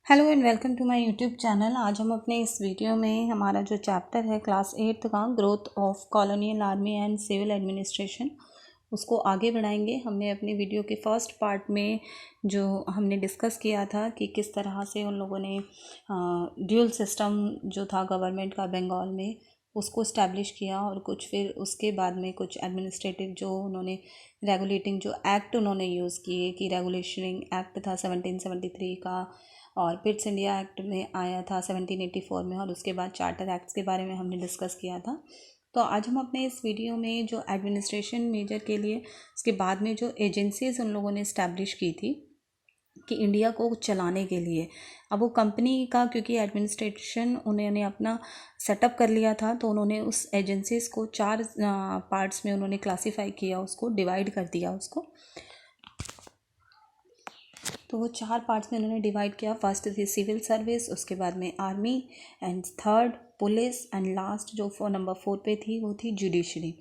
Hello and welcome to my YouTube channel. आज हम अपने इस वीडियो में हमारा जो चैप्टर है क्लास 8th का growth of colonial army and civil administration उसको आगे बढ़ाएंगे। हमने अपने वीडियो के फर्स्ट पार्ट में जो हमने डिस्कस किया था कि किस तरह से उन लोगों ने ड्यूल सिस्टम जो था गवर्नमेंट का बंगाल में उसको इस्टेब्लिश किया और कुछ फिर उसके बाद में कुछ एडमिनिस्ट्रेटिव जो उन्होंने रेगुलेटिंग जो एक्ट उन्होंने यूज़ किए कि रेगुलेशनिंग एक्ट था 1773 का और पिट्स इंडिया एक्ट में आया था 1784 में और उसके बाद चार्टर एक्ट्स के बारे में हमने डिस्कस किया था। तो आज हम अपने इस वीडियो में जो एडमिनिस्ट्रेशन मेजर के लिए उसके बाद में जो एजेंसीज उन लोगों ने इस्टेब्लिश की थी कि इंडिया को चलाने के लिए, अब वो कंपनी का क्योंकि एडमिनिस्ट्रेशन उन्होंने अपना सेटअप कर लिया था तो उन्होंने उस एजेंसीज को 4 पार्ट्स में उन्होंने क्लासीफाई किया, उसको डिवाइड कर दिया उसको। तो वो 4 पार्ट्स में उन्होंने डिवाइड किया। फर्स्ट थी सिविल सर्विस, उसके बाद में army and third police and last जो नंबर 4 पे थी वो थी जुडिशरी।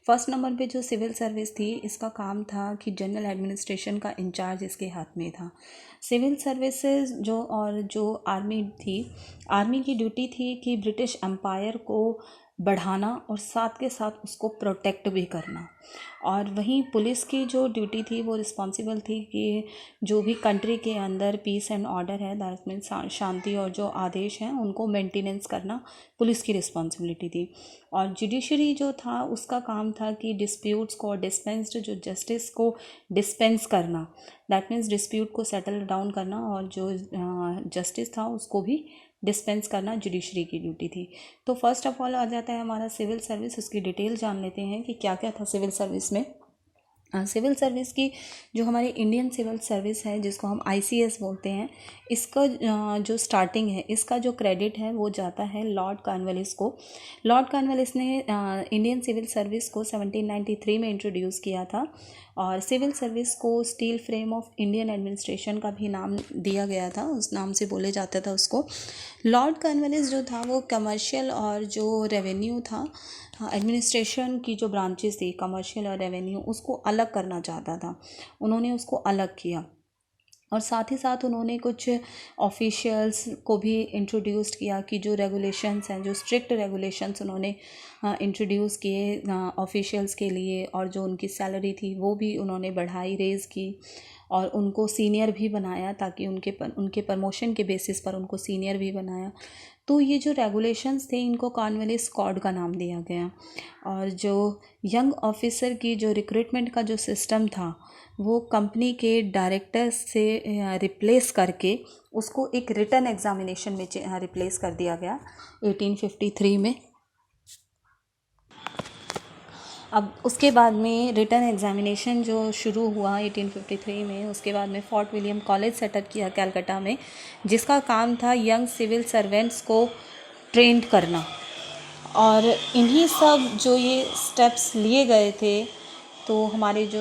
फर्स्ट नंबर पे जो सिविल सर्विस थी इसका काम था कि जनरल एडमिनिस्ट्रेशन का इंचार्ज इसके हाथ में था। सिविल सर्विसेज जो और जो आर्मी थी, आर्मी की ड्यूटी थी कि ब्रिटिश एम्पायर को बढ़ाना और साथ के साथ उसको प्रोटेक्ट भी करना। और वहीं पुलिस की जो ड्यूटी थी वो रिस्पॉन्सिबल थी कि जो भी कंट्री के अंदर पीस एंड ऑर्डर है, दैट मीन्स शांति और जो आदेश हैं उनको मेंटेनेंस करना पुलिस की रिस्पॉन्सिबिलिटी थी। और जुडिशरी जो था उसका काम था कि डिस्प्यूट्स को, डिस्पेंस्ड जो जस्टिस को डिस्पेंस करना, दैट मीन्स डिस्प्यूट को सेटल डाउन करना और जो जस्टिस था उसको भी डिस्पेंस करना जुडिशरी की ड्यूटी थी। तो फर्स्ट ऑफ ऑल आ जाता है हमारा सिविल सर्विस। उसकी डिटेल जान लेते हैं कि क्या क्या था सिविल सर्विस में। सिविल सर्विस की जो हमारी इंडियन सिविल सर्विस है जिसको हम आईसीएस बोलते हैं, इसका जो स्टार्टिंग है, इसका जो क्रेडिट है वो जाता है लॉर्ड कॉर्नवालिस को। लॉर्ड कॉर्नवालिस ने इंडियन सिविल सर्विस को 1793 में इंट्रोड्यूस किया था और सिविल सर्विस को steel frame of Indian administration का भी नाम दिया गया था, उस नाम से बोले जाता था उसको। लॉर्ड कॉर्नवालिस जो था वो कमर्शियल और जो रेवेन्यू था, एडमिनिस्ट्रेशन की जो ब्रांचेस थी कमर्शियल और रेवेन्यू, उसको अलग करना चाहता था। उन्होंने उसको अलग किया और साथ ही साथ उन्होंने कुछ ऑफिशियल्स को भी इंट्रोड्यूस किया कि जो रेगुलेशंस हैं, जो स्ट्रिक्ट रेगुलेशंस उन्होंने इंट्रोड्यूस किए ऑफिशियल्स के लिए, और जो उनकी सैलरी थी वो भी उन्होंने बढ़ाई, रेज़ की और उनको सीनियर भी बनाया ताकि उनके प्रमोशन के बेसिस पर उनको सीनियर भी बनाया। तो ये जो रेगुलेशंस थे इनको कॉर्नवालिस कॉड का नाम दिया गया। और जो यंग ऑफिसर की जो रिक्रूटमेंट का जो सिस्टम था वो कंपनी के डायरेक्टर से रिप्लेस करके उसको एक रिटन एग्जामिनेशन में रिप्लेस कर दिया गया 1853 में। अब उसके बाद में रिटन एग्जामिनेशन जो शुरू हुआ 1853 में, उसके बाद में फोर्ट विलियम कॉलेज सेटअप किया कैलकाटा में, जिसका काम था यंग सिविल सर्वेंट्स को ट्रेंड करना। और इन्हीं सब जो ये स्टेप्स लिए गए थे तो हमारे जो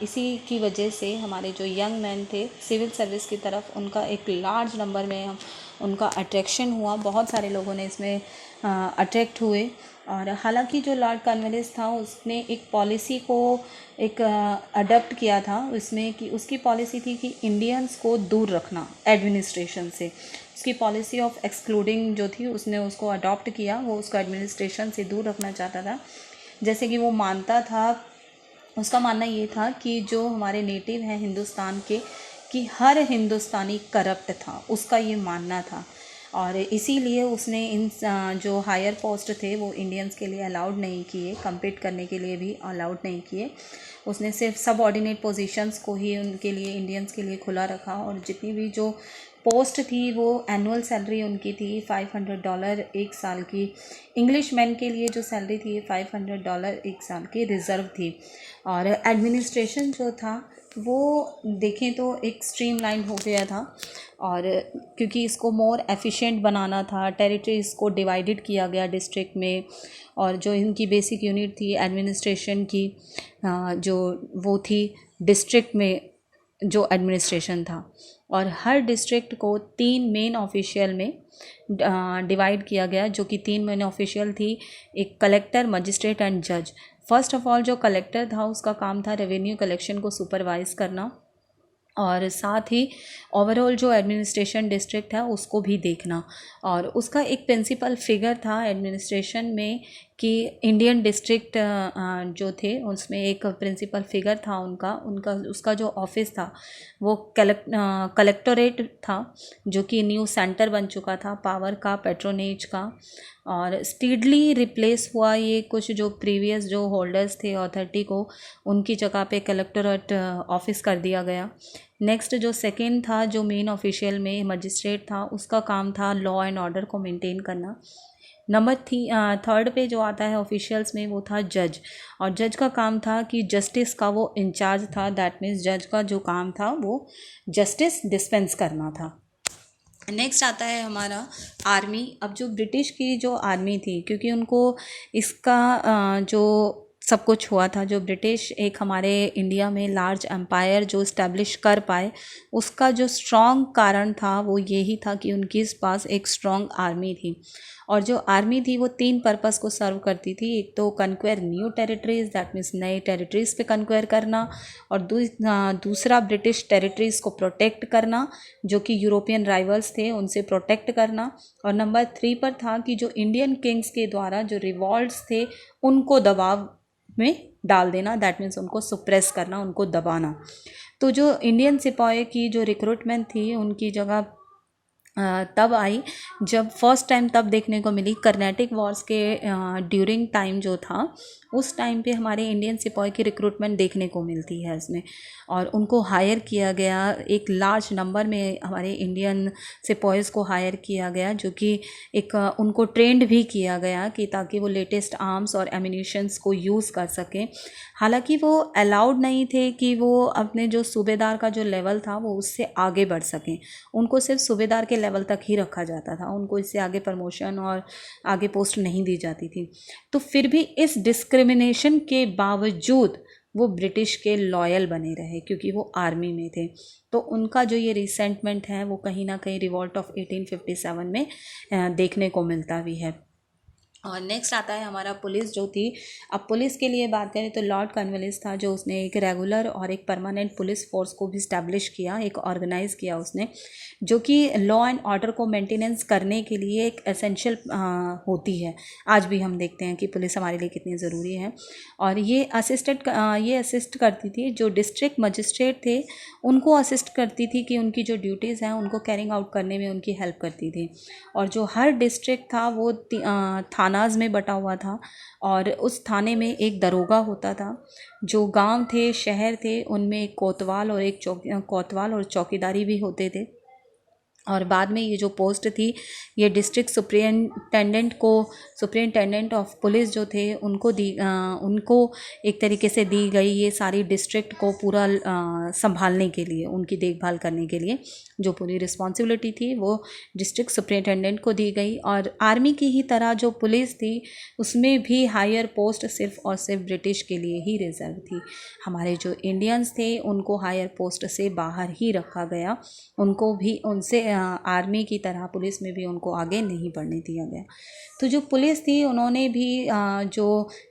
इसी की वजह से हमारे जो यंग मैन थे सिविल सर्विस की तरफ, उनका एक लार्ज नंबर में उनका अट्रैक्शन हुआ। बहुत सारे लोगों ने इसमें अट्रैक्ट हुए। और हालांकि जो लॉर्ड कॉर्नवालिस था उसने एक पॉलिसी को एक अडॉप्ट किया था उसमें, कि उसकी पॉलिसी थी कि इंडियंस को दूर रखना एडमिनिस्ट्रेशन से। उसकी पॉलिसी ऑफ एक्सक्लूडिंग जो थी उसने उसको अडॉप्ट किया, वो उसको एडमिनिस्ट्रेशन से दूर रखना चाहता था। जैसे कि वो मानता था, उसका मानना ये था कि जो हमारे नेटिव हैं हिंदुस्तान के, कि हर हिंदुस्तानी करप्ट था, उसका ये मानना था। और इसीलिए उसने इन जो हायर पोस्ट थे वो इंडियंस के लिए अलाउड नहीं किए, कम्पीट करने के लिए भी अलाउड नहीं किए। उसने सिर्फ सब ऑर्डिनेट पोजीशंस को ही उनके लिए, इंडियंस के लिए खुला रखा। और जितनी भी जो पोस्ट थी वो एनुअल सैलरी उनकी थी $500 एक साल की। इंग्लिश मैन के लिए जो सैलरी थी $500 एक साल की रिज़र्व थी। और एडमिनिस्ट्रेशन जो था वो देखें तो एक स्ट्रीमलाइन हो गया था, और क्योंकि इसको मोर एफिशिएंट बनाना था, टेरिटरीज़ को डिवाइडेड किया गया डिस्ट्रिक्ट में। और जो इनकी बेसिक यूनिट थी एडमिनिस्ट्रेशन की, जो वो थी डिस्ट्रिक्ट में जो एडमिनिस्ट्रेशन था, और हर डिस्ट्रिक्ट को 3 मेन ऑफिशियल में डिवाइड किया गया, जो कि 3 मेन ऑफिशियल थी, एक कलेक्टर, मजिस्ट्रेट एंड जज। फर्स्ट ऑफ ऑल जो कलेक्टर था उसका काम था रेवेन्यू कलेक्शन को सुपरवाइज़ करना। और साथ ही ओवरऑल जो एडमिनिस्ट्रेशन डिस्ट्रिक्ट है उसको भी देखना। और उसका एक प्रिंसिपल फिगर था एडमिनिस्ट्रेशन में कि इंडियन डिस्ट्रिक्ट जो थे उसमें एक प्रिंसिपल फिगर था उनका उनका उसका जो ऑफिस था वो कलेक्टोरेट था, जो कि न्यू सेंटर बन चुका था पावर का, पेट्रोनेज का। और स्पीडली रिप्लेस हुआ ये, कुछ जो प्रीवियस जो होल्डर्स थे अथॉरिटी को उनकी जगह पे कलेक्टोरेट ऑफिस कर दिया गया। नेक्स्ट जो सेकेंड था, जो मेन ऑफिशियल में मजिस्ट्रेट था, उसका काम था लॉ एंड ऑर्डर को मेंटेन करना। नंबर थर्ड पे जो आता है ऑफिशियल्स में वो था जज। और जज का काम था कि जस्टिस का वो इंचार्ज था, दैट मीन्स जज का जो काम था वो जस्टिस डिस्पेंस करना था। नेक्स्ट आता है हमारा आर्मी। अब जो ब्रिटिश की जो आर्मी थी, क्योंकि उनको इसका जो सब कुछ हुआ था, जो ब्रिटिश एक हमारे इंडिया में लार्ज एम्पायर जो इस्टेब्लिश कर पाए, उसका जो स्ट्रॉन्ग कारण था वो यही था कि उनके पास एक स्ट्रॉन्ग आर्मी थी। और जो आर्मी थी वो 3 पर्पस को सर्व करती थी। एक तो कन्क्वेयर न्यू टेरिटरीज, दैट मीन्स नए टेरिटरीज पे कन्क्वेयर करना, और दूसरा ब्रिटिश टेरिटरीज को प्रोटेक्ट करना, जो कि यूरोपियन राइवल्स थे उनसे प्रोटेक्ट करना। और नंबर 3 पर था कि जो इंडियन किंग्स के द्वारा जो रिवॉल्ट्स थे उनको दबाव में डाल देना, दैट मीन्स उनको सुप्रेस करना, उनको दबाना। तो जो इंडियन सिपाही की जो रिक्रूटमेंट थी उनकी जगह तब आई जब फर्स्ट टाइम तब देखने को मिली कर्नाटिक वॉर्स के ड्यूरिंग टाइम जो था, उस टाइम पे हमारे इंडियन सिपाही की रिक्रूटमेंट देखने को मिलती है इसमें। और उनको हायर किया गया, एक लार्ज नंबर में हमारे इंडियन सिपाहीज़ को हायर किया गया, जो कि एक उनको ट्रेंड भी किया गया कि ताकि वो लेटेस्ट आर्म्स और एमिनिशंस को यूज़ कर सकें। हालांकि वो अलाउड नहीं थे कि वो अपने जो सूबेदार का जो लेवल था वो उससे आगे बढ़ सकें, उनको सिर्फ सूबेदार के लेवल तक ही रखा जाता था, उनको इससे आगे प्रमोशन और आगे पोस्ट नहीं दी जाती थी। तो फिर भी इस डिस्क्रिमिनेशन के बावजूद वो ब्रिटिश के लॉयल बने रहे, क्योंकि वो आर्मी में थे। तो उनका जो ये रिसेंटमेंट है वो कहीं ना कहीं रिवॉल्ट ऑफ 1857 में देखने को मिलता भी है। और नेक्स्ट आता है हमारा पुलिस जो थी। अब पुलिस के लिए बात करें तो लॉर्ड कॉर्नवालिस था, जो उसने एक रेगुलर और एक परमानेंट पुलिस फोर्स को भी स्टैब्लिश किया, एक ऑर्गेनाइज किया उसने, जो कि लॉ एंड ऑर्डर को मेंटेनेंस करने के लिए एक एसेंशियल होती है। आज भी हम देखते हैं कि पुलिस हमारे लिए कितनी ज़रूरी है। और ये असिस्ट करती थी, जो डिस्ट्रिक्ट मजिस्ट्रेट थे उनको असिस्ट करती थी कि उनकी जो ड्यूटीज़ हैं उनको कैरिंग आउट करने में उनकी हेल्प करती थी। और जो हर डिस्ट्रिक्ट था वो थानाज में बटा हुआ था, और उस थाने में एक दरोगा होता था। जो गांव थे, शहर थे, उनमें एक कोतवाल और चौकीदारी भी होते थे। और बाद में ये जो पोस्ट थी ये डिस्ट्रिक्ट सुपरिटेंडेंट ऑफ पुलिस जो थे उनको एक तरीके से दी गई, ये सारी डिस्ट्रिक्ट को पूरा संभालने के लिए, उनकी देखभाल करने के लिए जो पूरी रिस्पॉन्सिबिलिटी थी वो डिस्ट्रिक्ट सुपरिटेंडेंट को दी गई। और आर्मी की ही तरह जो पुलिस थी उसमें भी हायर पोस्ट सिर्फ और सिर्फ ब्रिटिश के लिए ही रिजर्व थी। हमारे जो इंडियंस थे उनको हायर पोस्ट से बाहर ही रखा गया, उनको भी उनसे आर्मी की तरह पुलिस में भी उनको आगे नहीं बढ़ने दिया गया। तो जो पुलिस थी उन्होंने भी जो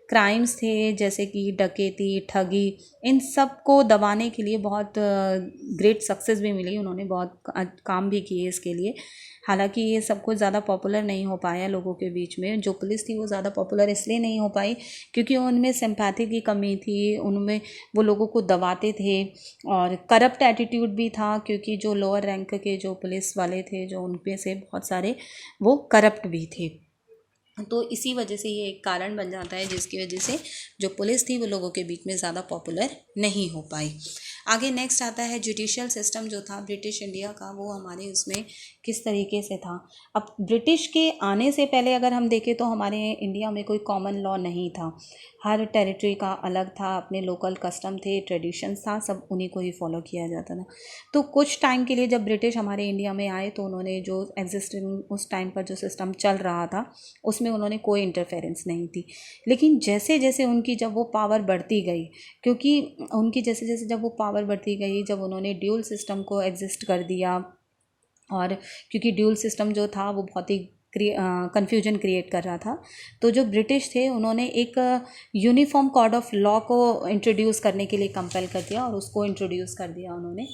क्राइम्स थे जैसे कि डकैती, ठगी, इन सब को दबाने के लिए बहुत ग्रेट सक्सेस भी मिली, उन्होंने बहुत काम भी किए इसके लिए। हालांकि ये सब कुछ ज़्यादा पॉपुलर नहीं हो पाया लोगों के बीच में। जो पुलिस थी वो ज़्यादा पॉपुलर इसलिए नहीं हो पाई क्योंकि उनमें सिंपैथी की कमी थी, उनमें वो लोगों को दबाते थे, और करप्ट एटीट्यूड भी था, क्योंकि जो लोअर रैंक के जो पुलिस वाले थे जो उनपे से बहुत सारे वो करप्ट भी थे। तो इसी वजह से ये एक कारण बन जाता है जिसकी वजह से जो पुलिस थी वो लोगों के बीच में ज़्यादा पॉपुलर नहीं हो पाई। आगे नेक्स्ट आता है जुडिशियल सिस्टम जो था ब्रिटिश इंडिया का, वो हमारे उसमें किस तरीके से था। अब ब्रिटिश के आने से पहले अगर हम देखें तो हमारे इंडिया में कोई कॉमन लॉ नहीं था, हर टेरिटरी का अलग था, अपने लोकल कस्टम थे, ट्रेडिशंस था, सब उन्हीं को ही फॉलो किया जाता था। तो कुछ टाइम के लिए जब ब्रिटिश हमारे इंडिया में आए तो उन्होंने जो एग्जिस्टिंग उस टाइम पर जो सिस्टम चल रहा था उसमें उन्होंने कोई इंटरफेरेंस नहीं थी। लेकिन जैसे जैसे उनकी जब वो पावर बढ़ती गई, क्योंकि उनकी जैसे जैसे जब वो पावर बढ़ती गई, जब उन्होंने ड्यूल सिस्टम को एग्जिस्ट कर दिया, और क्योंकि ड्यूल सिस्टम जो था वो बहुत ही कन्फ्यूजन क्रिएट कर रहा था, तो जो ब्रिटिश थे उन्होंने एक यूनिफॉर्म कोड ऑफ लॉ को इंट्रोड्यूस करने के लिए कंपेल कर दिया, और उसको इंट्रोड्यूस कर दिया उन्होंने।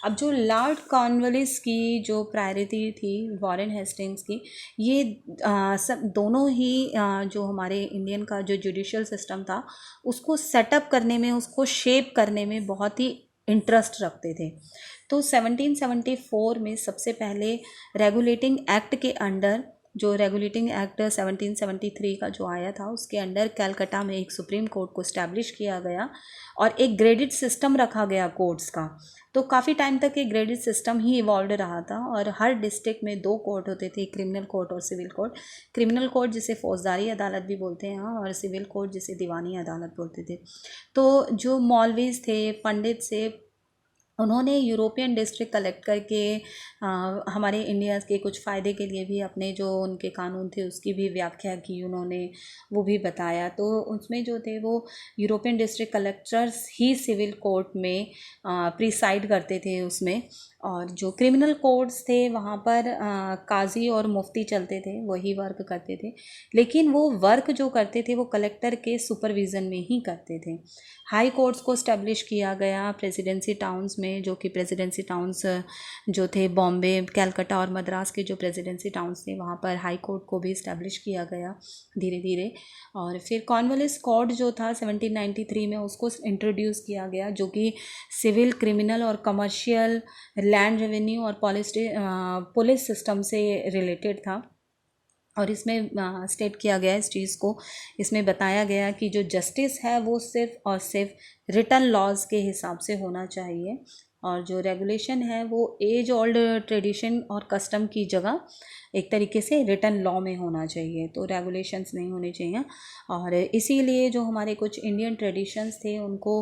अब जो लॉर्ड कॉर्नवालिस की जो प्रायोरिटी थी वॉरेन हेस्टिंग्स की, ये सब दोनों ही जो हमारे इंडियन का जो जुडिशियल सिस्टम था उसको सेटअप करने में, उसको शेप करने में बहुत ही इंटरेस्ट रखते थे। तो 1774 में सबसे पहले रेगुलेटिंग एक्ट के अंडर, जो रेगुलेटिंग एक्ट 1773 का जो आया था उसके अंडर कलकत्ता में एक सुप्रीम कोर्ट को इस्टेब्लिश किया गया और एक ग्रेडेड सिस्टम रखा गया कोर्ट्स का। तो काफ़ी टाइम तक ये ग्रेडेड सिस्टम ही इवॉल्व रहा था और हर डिस्ट्रिक्ट में 2 कोर्ट होते थे, क्रिमिनल कोर्ट और सिविल कोर्ट। क्रिमिनल कोर्ट जिसे फौजदारी अदालत भी बोलते हैं और सिविल कोर्ट जिसे दीवानी अदालत बोलते थे। तो जो मौलवीज थे, पंडित से, उन्होंने यूरोपियन डिस्ट्रिक्ट कलेक्ट करके हमारे इंडिया के कुछ फ़ायदे के लिए भी अपने जो उनके कानून थे उसकी भी व्याख्या की उन्होंने, वो भी बताया। तो उसमें जो थे वो यूरोपियन डिस्ट्रिक्ट कलेक्टर्स ही सिविल कोर्ट में प्रिसाइड करते थे उसमें, और जो क्रिमिनल कोर्ट्स थे वहाँ पर काजी और मुफ्ती चलते थे, वही वर्क करते थे, लेकिन वो वर्क जो करते थे वो कलेक्टर के सुपरविज़न में ही करते थे। हाई कोर्ट्स को इस्टेब्लिश किया गया प्रेसिडेंसी टाउन्स में, जो कि प्रेसिडेंसी टाउन्स जो थे बॉम्बे, कलकत्ता और मद्रास के जो प्रेसिडेंसी टाउन्स थे वहाँ पर हाई कोर्ट को भी इस्टेब्लिश किया गया धीरे धीरे। और फिर कॉर्नवालिस कोड जो था 1793 में उसको इंट्रोड्यूस किया गया, जो कि सिविल, क्रिमिनल और कमर्शियल, लैंड रेवेन्यू और पुलिस सिस्टम से रिलेटेड था। और इसमें स्टेट किया गया इस चीज़ को, इसमें बताया गया कि जो जस्टिस है वो सिर्फ और सिर्फ रिटन लॉज के हिसाब से होना चाहिए, और जो रेगुलेशन है वो एज ओल्ड ट्रेडिशन और कस्टम की जगह एक तरीके से रिटन लॉ में होना चाहिए, तो रेगुलेशंस नहीं होने चाहिए। और इसीलिए जो हमारे कुछ इंडियन ट्रेडिशंस थे उनको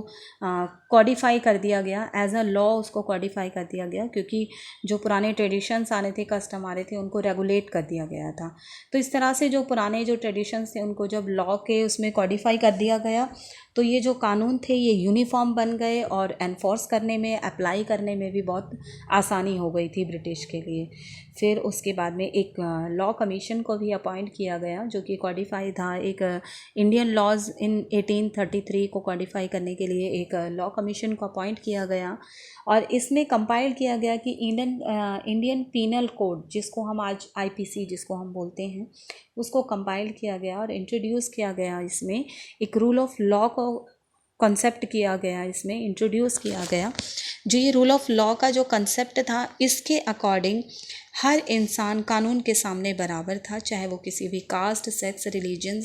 कॉडिफाई कर दिया गया एज अ लॉ, उसको कॉडिफाई कर दिया गया, क्योंकि जो पुराने ट्रेडिशंस आ रहे थे, कस्टम आ रहे थे, उनको रेगुलेट कर दिया गया था। तो इस तरह से जो पुराने जो ट्रेडिशंस थे उनको जब लॉ के उसमें कॉडिफाई कर दिया गया तो ये जो कानून थे ये यूनिफॉर्म बन गए और एनफोर्स करने में, अप्लाई करने में भी बहुत आसानी हो गई थी ब्रिटिश के लिए। फिर उसके बाद में एक लॉ कमीशन को भी अपॉइंट किया गया जो कि कॉडिफाई था, एक इंडियन लॉज इन 1833 को कॉडिफाई करने के लिए एक लॉ कमीशन को अपॉइंट किया गया। और इसमें कंपाइल किया गया कि इंडियन पीनल कोड, जिसको हम आज IPC जिसको हम बोलते हैं, उसको कंपाइल किया गया और इंट्रोड्यूस किया गया। इसमें एक रूल ऑफ लॉ को कॉन्सेप्ट किया गया, इसमें इंट्रोड्यूस किया गया। जो ये रूल ऑफ लॉ का जो कंसेप्ट था, इसके अकॉर्डिंग हर इंसान कानून के सामने बराबर था, चाहे वो किसी भी caste, sex, religion,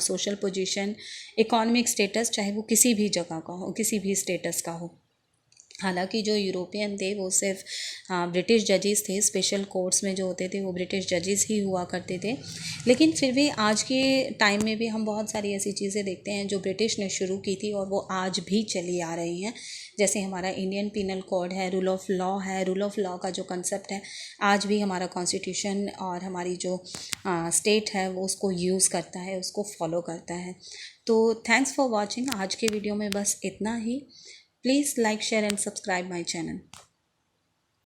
social position, economic status, चाहे वो किसी भी जगह का हो, किसी भी स्टेटस का हो। हालांकि जो यूरोपियन थे वो सिर्फ ब्रिटिश जजेस थे, स्पेशल कोर्ट्स में जो होते थे वो ब्रिटिश जजेस ही हुआ करते थे, लेकिन फिर भी आज के टाइम में भी हम बहुत सारी ऐसी चीज़ें देखते हैं जो ब्रिटिश ने शुरू की थी और वो आज भी चली आ रही हैं। जैसे हमारा इंडियन पीनल कोड है, रूल ऑफ लॉ है, रूल ऑफ लॉ का जो कंसेप्ट है आज भी हमारा कॉन्स्टिट्यूशन और हमारी जो स्टेट है वो उसको यूज़ करता है, उसको फॉलो करता है। तो थैंक्स फॉर वॉचिंग। आज के वीडियो में बस इतना ही। Please like, share and subscribe my channel.